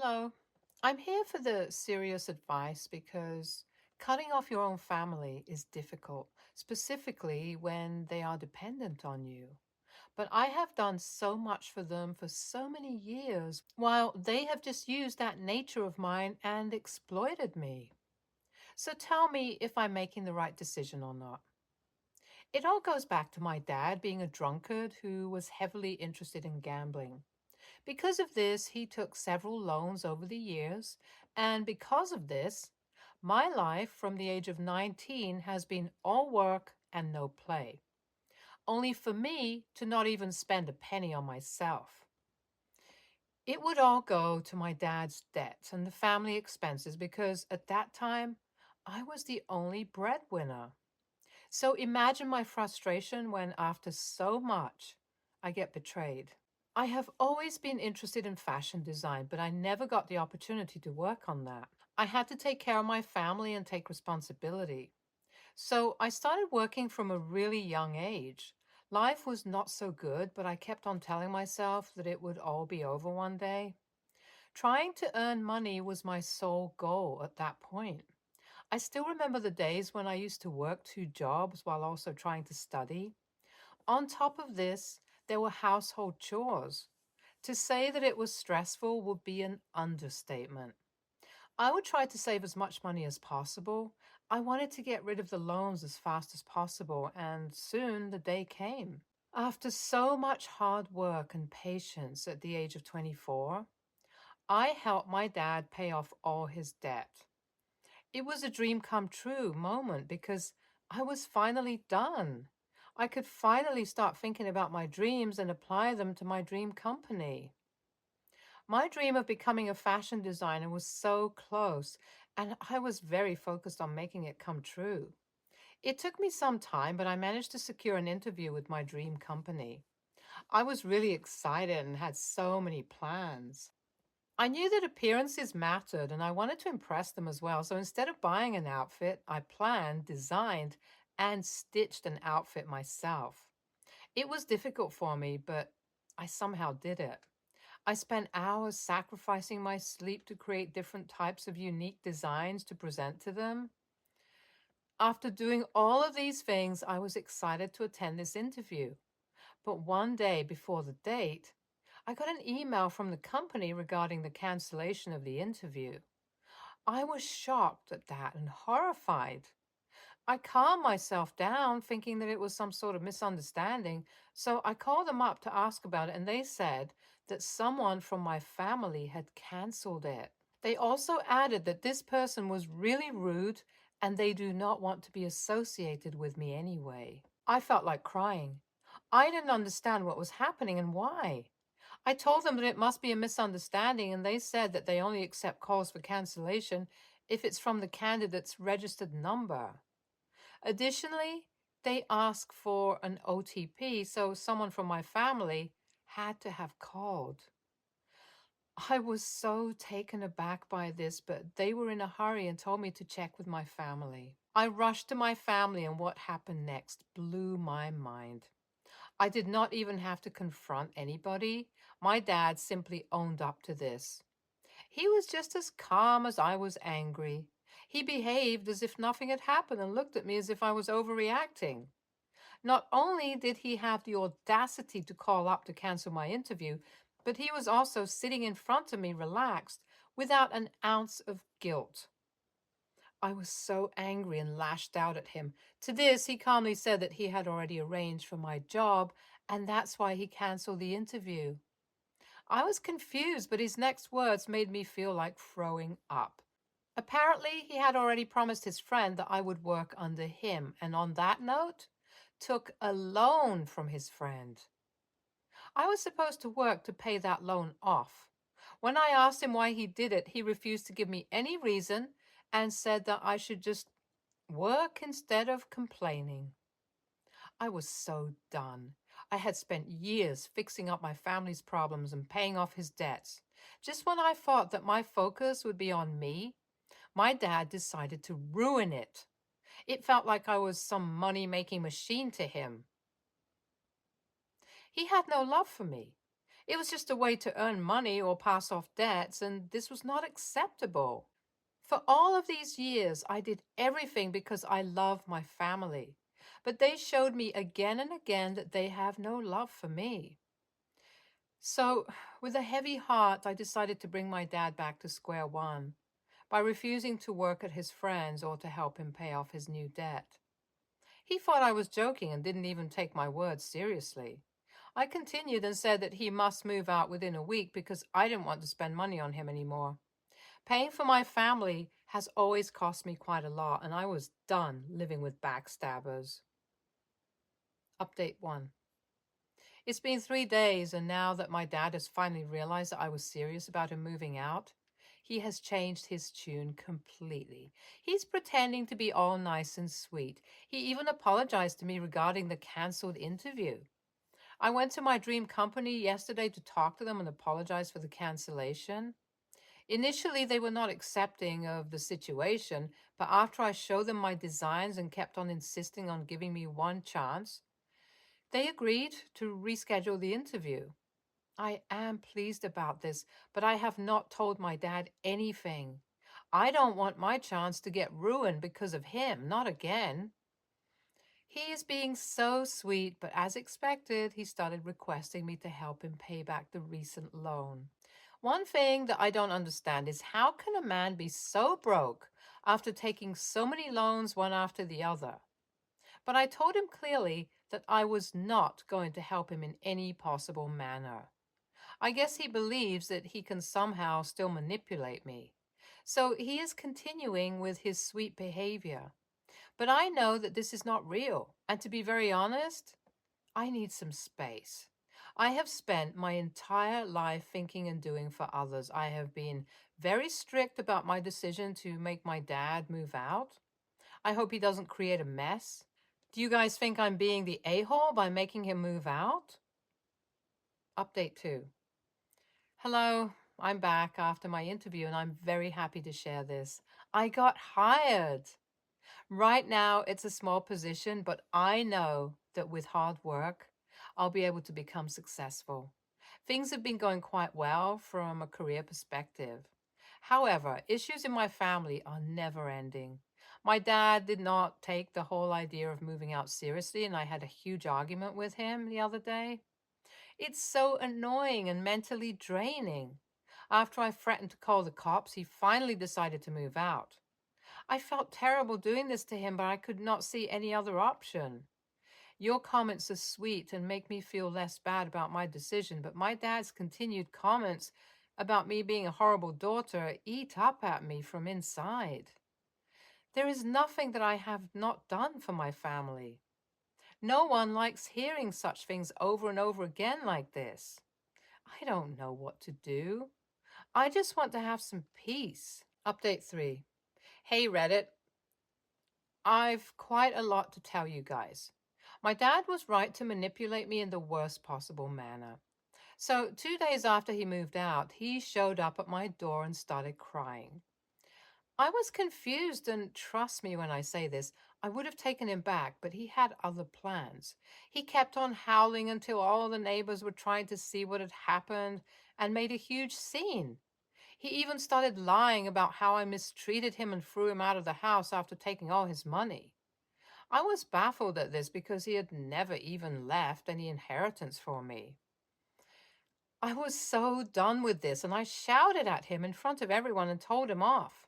Hello. I'm here for the serious advice because cutting off your own family is difficult, specifically when they are dependent on you. But I have done so much for them for so many years, while they have just used that nature of mine and exploited me. So tell me if I'm making the right decision or not. It all goes back to my dad being a drunkard who was heavily interested in gambling. Because of this, he took several loans over the years, and because of this, my life from the age of 19 has been all work and no play, only for me to not even spend a penny on myself. It would all go to my dad's debts and the family expenses because at that time, I was the only breadwinner. So imagine my frustration when, after so much, I get betrayed. I have always been interested in fashion design, but I never got the opportunity to work on that. I had to take care of my family and take responsibility. So I started working from a really young age. Life was not so good, but I kept on telling myself that it would all be over one day. Trying to earn money was my sole goal at that point. I still remember the days when I used to work two jobs while also trying to study. On top of this, there were household chores. To say that it was stressful would be an understatement. I would try to save as much money as possible. I wanted to get rid of the loans as fast as possible, and soon the day came. After so much hard work and patience at the age of 24, I helped my dad pay off all his debt. It was a dream come true moment because I was finally done. I could finally start thinking about my dreams and apply them to my dream company. My dream of becoming a fashion designer was so close, and I was very focused on making it come true. It took me some time, but I managed to secure an interview with my dream company. I was really excited and had so many plans. I knew that appearances mattered and I wanted to impress them as well. So instead of buying an outfit, I planned, designed, and stitched an outfit myself. It was difficult for me, but I somehow did it. I spent hours sacrificing my sleep to create different types of unique designs to present to them. After doing all of these things, I was excited to attend this interview. But one day before the date, I got an email from the company regarding the cancellation of the interview. I was shocked at that and horrified. I calmed myself down, thinking that it was some sort of misunderstanding, so I called them up to ask about it, and they said that someone from my family had canceled it. They also added that this person was really rude and they do not want to be associated with me anyway. I felt like crying. I didn't understand what was happening and why. I told them that it must be a misunderstanding, and they said that they only accept calls for cancellation if it's from the candidate's registered number. Additionally, they ask for an OTP, so someone from my family had to have called. I was so taken aback by this, but they were in a hurry and told me to check with my family. I rushed to my family, and what happened next blew my mind. I did not even have to confront anybody. My dad simply owned up to this. He was just as calm as I was angry. He behaved as if nothing had happened and looked at me as if I was overreacting. Not only did he have the audacity to call up to cancel my interview, but he was also sitting in front of me relaxed without an ounce of guilt. I was so angry and lashed out at him. To this, he calmly said that he had already arranged for my job, and that's why he canceled the interview. I was confused, but his next words made me feel like throwing up. Apparently, he had already promised his friend that I would work under him, and on that note, took a loan from his friend. I was supposed to work to pay that loan off. When I asked him why he did it, he refused to give me any reason and said that I should just work instead of complaining. I was so done. I had spent years fixing up my family's problems and paying off his debts. Just when I thought that my focus would be on me, my dad decided to ruin it. It felt like I was some money-making machine to him. He had no love for me. It was just a way to earn money or pass off debts, and this was not acceptable. For all of these years, I did everything because I love my family. But they showed me again and again that they have no love for me. So, with a heavy heart, I decided to bring my dad back to square one by refusing to work at his friend's or to help him pay off his new debt. He thought I was joking and didn't even take my words seriously. I continued and said that he must move out within a week because I didn't want to spend money on him anymore. Paying for my family has always cost me quite a lot, and I was done living with backstabbers. Update 1. It's been 3 days, and now that my dad has finally realized that I was serious about him moving out, he has changed his tune completely. He's pretending to be all nice and sweet. He even apologized to me regarding the canceled interview. I went to my dream company yesterday to talk to them and apologize for the cancellation. Initially, they were not accepting of the situation, but after I showed them my designs and kept on insisting on giving me one chance, they agreed to reschedule the interview. I am pleased about this, but I have not told my dad anything. I don't want my chance to get ruined because of him, not again. He is being so sweet, but as expected, he started requesting me to help him pay back the recent loan. One thing that I don't understand is how can a man be so broke after taking so many loans one after the other? But I told him clearly that I was not going to help him in any possible manner. I guess he believes that he can somehow still manipulate me. So he is continuing with his sweet behavior. But I know that this is not real. And to be very honest, I need some space. I have spent my entire life thinking and doing for others. I have been very strict about my decision to make my dad move out. I hope he doesn't create a mess. Do you guys think I'm being the a-hole by making him move out? Update 2. Hello, I'm back after my interview and I'm very happy to share this. I got hired. Right now, it's a small position, but I know that with hard work, I'll be able to become successful. Things have been going quite well from a career perspective. However, issues in my family are never ending. My dad did not take the whole idea of moving out seriously, and I had a huge argument with him the other day. It's so annoying and mentally draining. After I threatened to call the cops, he finally decided to move out. I felt terrible doing this to him, but I could not see any other option. Your comments are sweet and make me feel less bad about my decision, but my dad's continued comments about me being a horrible daughter eat up at me from inside. There is nothing that I have not done for my family. No one likes hearing such things over and over again like this. I don't know what to do. I just want to have some peace. Update 3. Hey Reddit, I've quite a lot to tell you guys. My dad was right to manipulate me in the worst possible manner. So 2 days after he moved out, he showed up at my door and started crying. I was confused, and trust me when I say this, I would have taken him back, but he had other plans. He kept on howling until all the neighbors were trying to see what had happened and made a huge scene. He even started lying about how I mistreated him and threw him out of the house after taking all his money. I was baffled at this because he had never even left any inheritance for me. I was so done with this, and I shouted at him in front of everyone and told him off.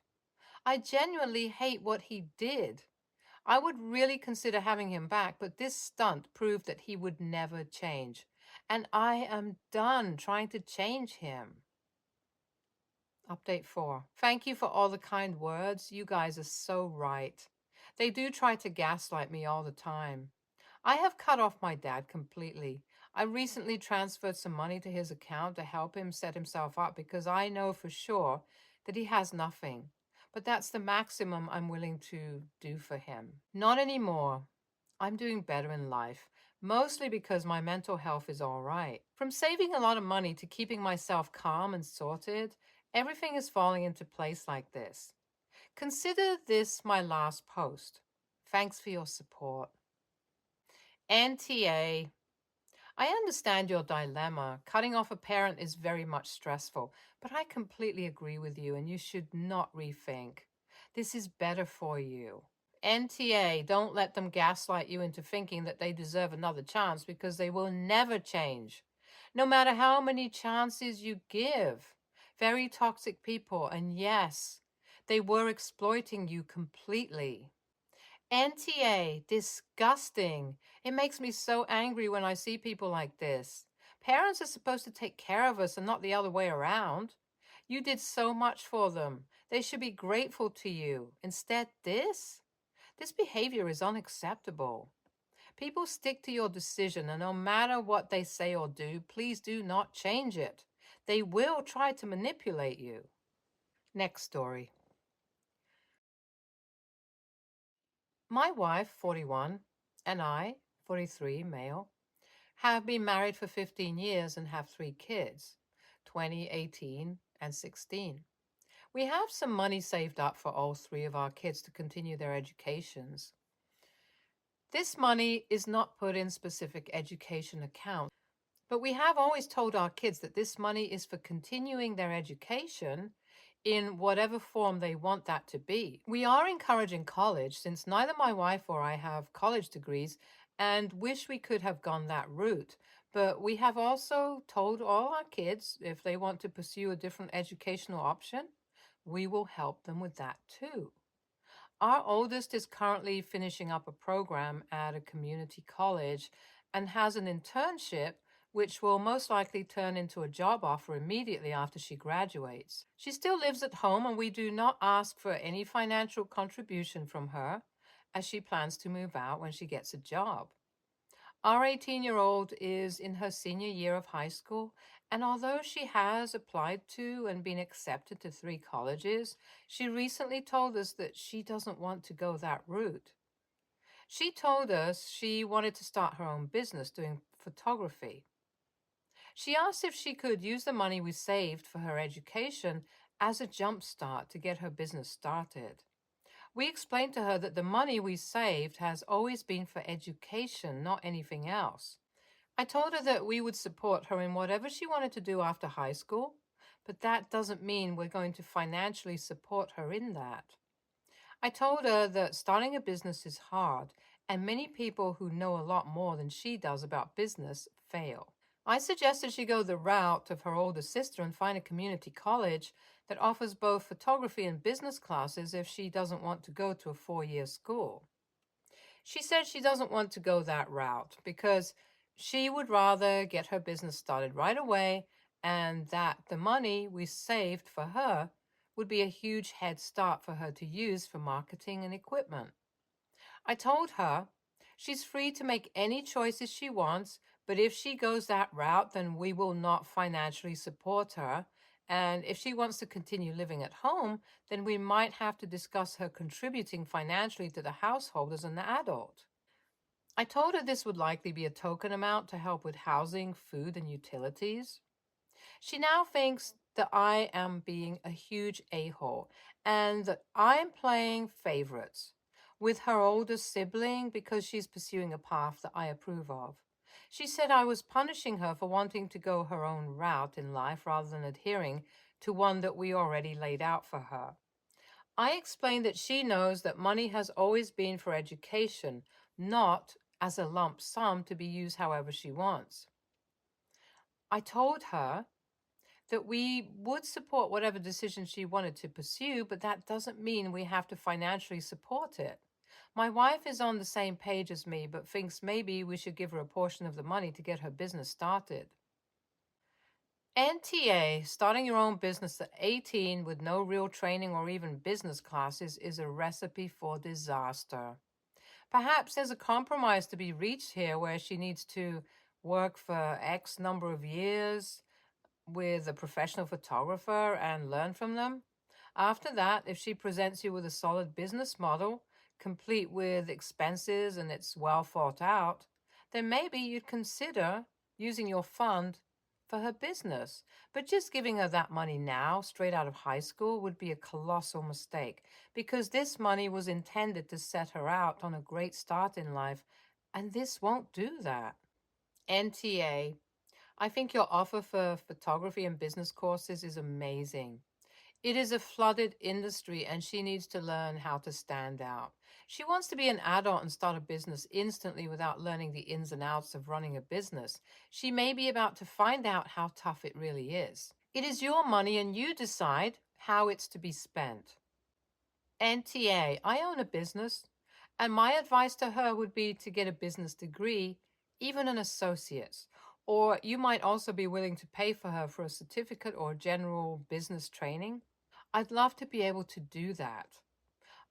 I genuinely hate what he did. I would really consider having him back, but this stunt proved that he would never change. And I am done trying to change him. Update 4. Thank you for all the kind words. You guys are so right. They do try to gaslight me all the time. I have cut off my dad completely. I recently transferred some money to his account to help him set himself up because I know for sure that he has nothing. But that's the maximum I'm willing to do for him. Not anymore. I'm doing better in life, mostly because my mental health is all right. From saving a lot of money to keeping myself calm and sorted, everything is falling into place like this. Consider this my last post. Thanks for your support. NTA. I understand your dilemma. Cutting off a parent is very much stressful, but I completely agree with you, and you should not rethink. This is better for you. NTA, don't let them gaslight you into thinking that they deserve another chance because they will never change, no matter how many chances you give. Very toxic people, and yes, they were exploiting you completely. NTA, disgusting. It makes me so angry when I see people like this. Parents are supposed to take care of us and not the other way around. You did so much for them. They should be grateful to you. Instead, this behavior is unacceptable. People stick to your decision, and no matter what they say or do, please do not change it. They will try to manipulate you. Next story. My wife, 41, and I, 43, male, have been married for 15 years and have three kids, 20, 18, and 16. We have some money saved up for all three of our kids to continue their educations. This money is not put in specific education accounts, but we have always told our kids that this money is for continuing their education in whatever form they want that to be. We are encouraging college since neither my wife or I have college degrees and wish we could have gone that route. But we have also told all our kids if they want to pursue a different educational option, we will help them with that too. Our oldest is currently finishing up a program at a community college and has an internship which will most likely turn into a job offer immediately after she graduates. She still lives at home and we do not ask for any financial contribution from her as she plans to move out when she gets a job. Our 18-year-old is in her senior year of high school, and although she has applied to and been accepted to three colleges, she recently told us that she doesn't want to go that route. She told us she wanted to start her own business doing photography. She asked if she could use the money we saved for her education as a jump start to get her business started. We explained to her that the money we saved has always been for education, not anything else. I told her that we would support her in whatever she wanted to do after high school, but that doesn't mean we're going to financially support her in that. I told her that starting a business is hard, and many people who know a lot more than she does about business fail. I suggested she go the route of her older sister and find a community college that offers both photography and business classes if she doesn't want to go to a 4-year school. She said she doesn't want to go that route because she would rather get her business started right away and that the money we saved for her would be a huge head start for her to use for marketing and equipment. I told her she's free to make any choices she wants, but if she goes that route, then we will not financially support her. And if she wants to continue living at home, then we might have to discuss her contributing financially to the household as an adult. I told her this would likely be a token amount to help with housing, food, and utilities. She now thinks that I am being a huge a-hole and that I am playing favorites with her older sibling because she's pursuing a path that I approve of. She said I was punishing her for wanting to go her own route in life rather than adhering to one that we already laid out for her. I explained that she knows that money has always been for education, not as a lump sum to be used however she wants. I told her that we would support whatever decision she wanted to pursue, but that doesn't mean we have to financially support it. My wife is on the same page as me, but thinks maybe we should give her a portion of the money to get her business started. NTA, starting your own business at 18 with no real training or even business classes, is a recipe for disaster. Perhaps there's a compromise to be reached here where she needs to work for X number of years with a professional photographer and learn from them. After that, if she presents you with a solid business model, complete with expenses and it's well thought out, then maybe you'd consider using your fund for her business. But just giving her that money now, straight out of high school, would be a colossal mistake because this money was intended to set her out on a great start in life, and this won't do that. NTA. I think your offer for photography and business courses is amazing. It is a flooded industry and she needs to learn how to stand out. She wants to be an adult and start a business instantly without learning the ins and outs of running a business. She may be about to find out how tough it really is. It is your money and you decide how it's to be spent. NTA, I own a business, and my advice to her would be to get a business degree, even an associate's. Or you might also be willing to pay for her for a certificate or general business training. I'd love to be able to do that.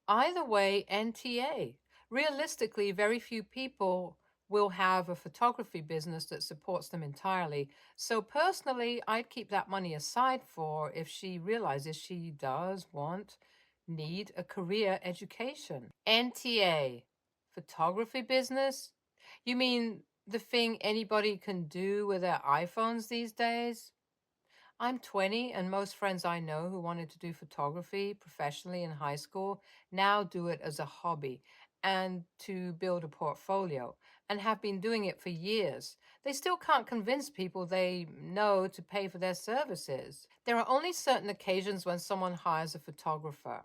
Either way, NTA. Realistically, very few people will have a photography business that supports them entirely. So personally, I'd keep that money aside for if she realizes she does need a career education. NTA, photography business? You mean the thing anybody can do with their iPhones these days? I'm 20, and most friends I know who wanted to do photography professionally in high school now do it as a hobby and to build a portfolio and have been doing it for years. They still can't convince people they know to pay for their services. There are only certain occasions when someone hires a photographer,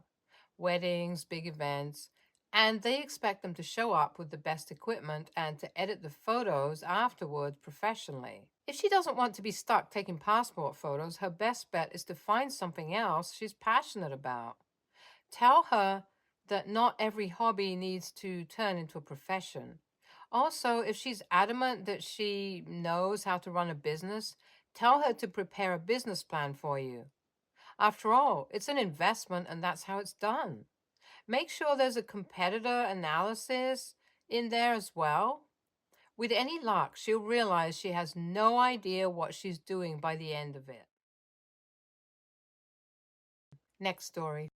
weddings, big events, and they expect them to show up with the best equipment and to edit the photos afterwards professionally. If she doesn't want to be stuck taking passport photos, her best bet is to find something else she's passionate about. Tell her that not every hobby needs to turn into a profession. Also, if she's adamant that she knows how to run a business, tell her to prepare a business plan for you. After all, it's an investment and that's how it's done. Make sure there's a competitor analysis in there as well. With any luck, she'll realize she has no idea what she's doing by the end of it. Next story.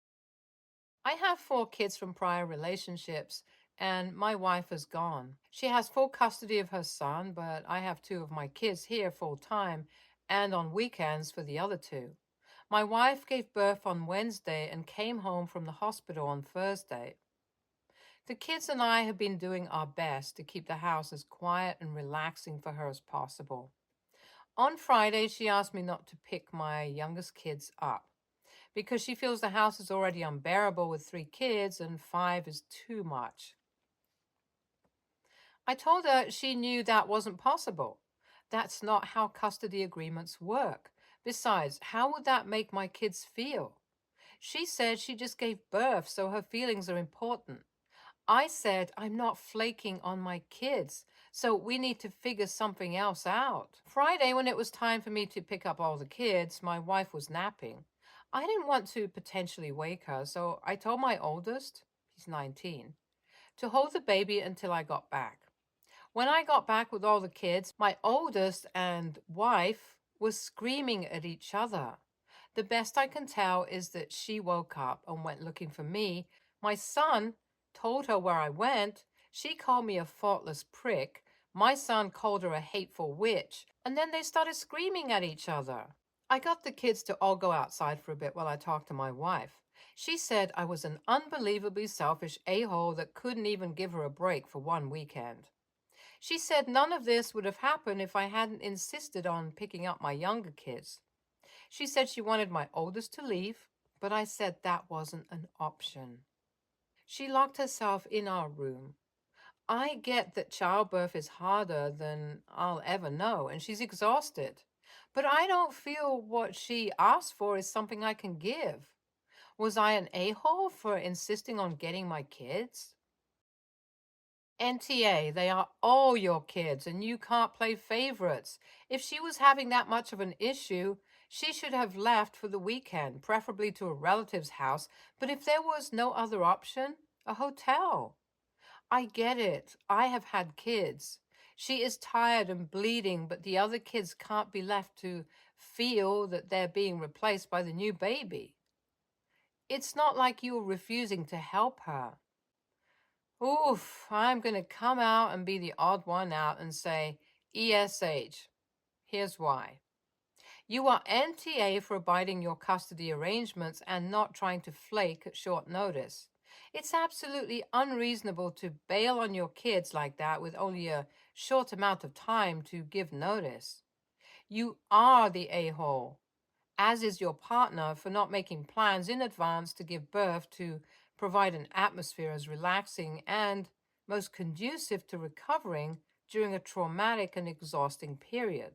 I have 4 kids from prior relationships, and my wife is gone. She has full custody of her son, but I have 2 of my kids here full time and on weekends for the other 2. My wife gave birth on Wednesday and came home from the hospital on Thursday. The kids and I have been doing our best to keep the house as quiet and relaxing for her as possible. On Friday, she asked me not to pick my youngest kids up because she feels the house is already unbearable with 3 kids and 5 is too much. I told her she knew that wasn't possible. That's not how custody agreements work. Besides, how would that make my kids feel? She said she just gave birth, so her feelings are important. I said, I'm not flaking on my kids, so we need to figure something else out. Friday, when it was time for me to pick up all the kids, my wife was napping. I didn't want to potentially wake her, so I told my oldest, he's 19, to hold the baby until I got back. When I got back with all the kids, my oldest and wife was screaming at each other. The best I can tell is that she woke up and went looking for me. My son told her where I went. She called me a thoughtless prick. My son called her a hateful witch. And then they started screaming at each other. I got the kids to all go outside for a bit while I talked to my wife. She said I was an unbelievably selfish a-hole that couldn't even give her a break for one weekend. She said none of this would have happened if I hadn't insisted on picking up my younger kids. She said she wanted my oldest to leave, but I said that wasn't an option. She locked herself in our room. I get that childbirth is harder than I'll ever know, and she's exhausted. But I don't feel what she asked for is something I can give. Was I an a-hole for insisting on getting my kids? NTA, they are all your kids, and you can't play favorites. If she was having that much of an issue, she should have left for the weekend, preferably to a relative's house. But if there was no other option, a hotel. I get it. I have had kids. She is tired and bleeding, but the other kids can't be left to feel that they're being replaced by the new baby. It's not like you were refusing to help her. Oof, I'm going to come out and be the odd one out and say, ESH. Here's why. You are NTA for abiding your custody arrangements and not trying to flake at short notice. It's absolutely unreasonable to bail on your kids like that with only a short amount of time to give notice. You are the a-hole, as is your partner for not making plans in advance to give birth to provide an atmosphere as relaxing and most conducive to recovering during a traumatic and exhausting period.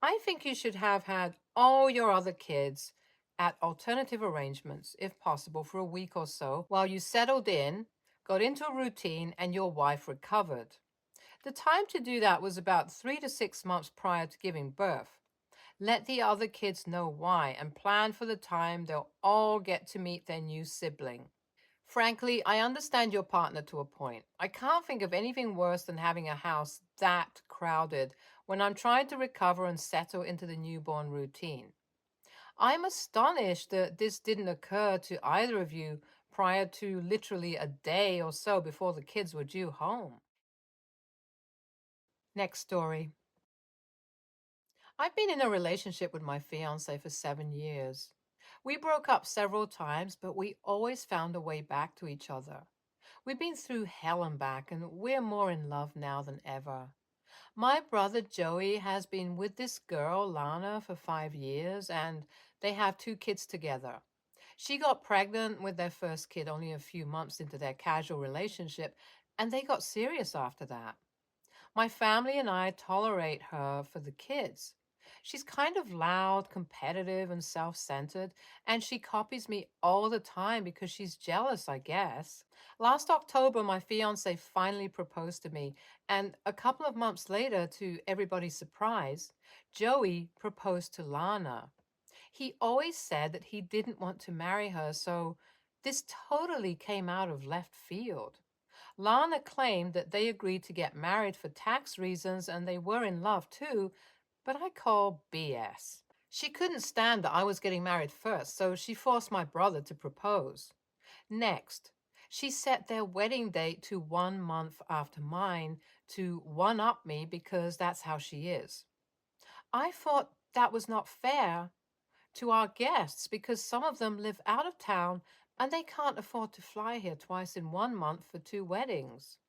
I think you should have had all your other kids at alternative arrangements, if possible, for a week or so while you settled in, got into a routine, and your wife recovered. The time to do that was about 3 to 6 months prior to giving birth. Let the other kids know why and plan for the time they'll all get to meet their new sibling. Frankly, I understand your partner to a point. I can't think of anything worse than having a house that crowded when I'm trying to recover and settle into the newborn routine. I'm astonished that this didn't occur to either of you prior to literally a day or so before the kids were due home. Next story. I've been in a relationship with my fiance for 7 years. We broke up several times, but we always found a way back to each other. We've been through hell and back, and we're more in love now than ever. My brother Joey has been with this girl, Lana, for 5 years, and they have 2 kids together. She got pregnant with their first kid only a few months into their casual relationship, and they got serious after that. My family and I tolerate her for the kids. She's kind of loud, competitive, and self centered, and she copies me all the time because she's jealous, I guess. Last October, my fiance finally proposed to me, and a couple of months later, to everybody's surprise, Joey proposed to Lana. He always said that he didn't want to marry her, so this totally came out of left field. Lana claimed that they agreed to get married for tax reasons and they were in love too, but I call BS. She couldn't stand that I was getting married first, so she forced my brother to propose. Next, she set their wedding date to 1 month after mine to one up me because that's how she is. I thought that was not fair to our guests because some of them live out of town and they can't afford to fly here twice in 1 month for 2 weddings.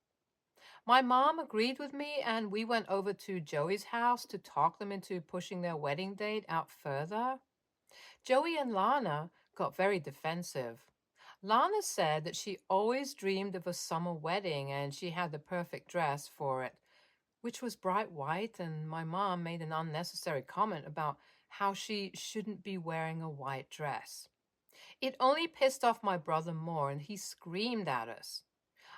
My mom agreed with me, and we went over to Joey's house to talk them into pushing their wedding date out further. Joey and Lana got very defensive. Lana said that she always dreamed of a summer wedding and she had the perfect dress for it, which was bright white, and my mom made an unnecessary comment about how she shouldn't be wearing a white dress. It only pissed off my brother more, and he screamed at us.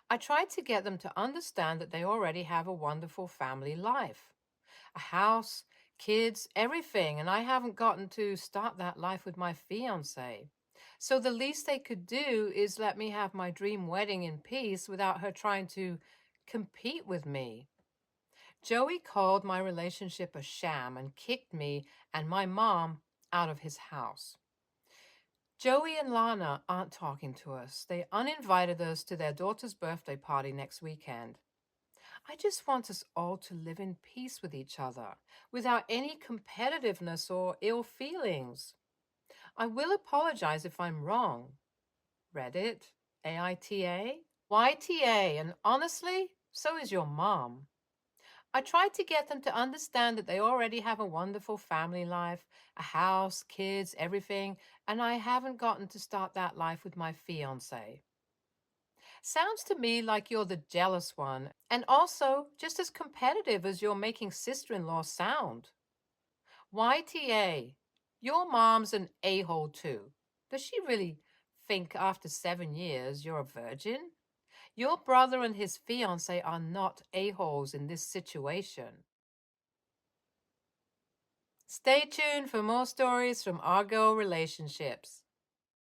I tried to get them to understand that they already have a wonderful family life, a house, kids, everything, and I haven't gotten to start that life with my fiance. So the least they could do is let me have my dream wedding in peace without her trying to compete with me. Joey called my relationship a sham and kicked me and my mom out of his house. Joey and Lana aren't talking to us. They uninvited us to their daughter's birthday party next weekend. I just want us all to live in peace with each other, without any competitiveness or ill feelings. I will apologize if I'm wrong. Reddit, AITA, YTA, and honestly, so is your mom. I tried to get them to understand that they already have a wonderful family life, a house, kids, everything, and I haven't gotten to start that life with my fiance. Sounds to me like you're the jealous one, and also just as competitive as you're making sister in law sound. YTA, your mom's an a hole too. Does she really think after 7 years you're a virgin? Your brother and his fiance are not a-holes in this situation. Stay tuned for more stories from our girl relationships.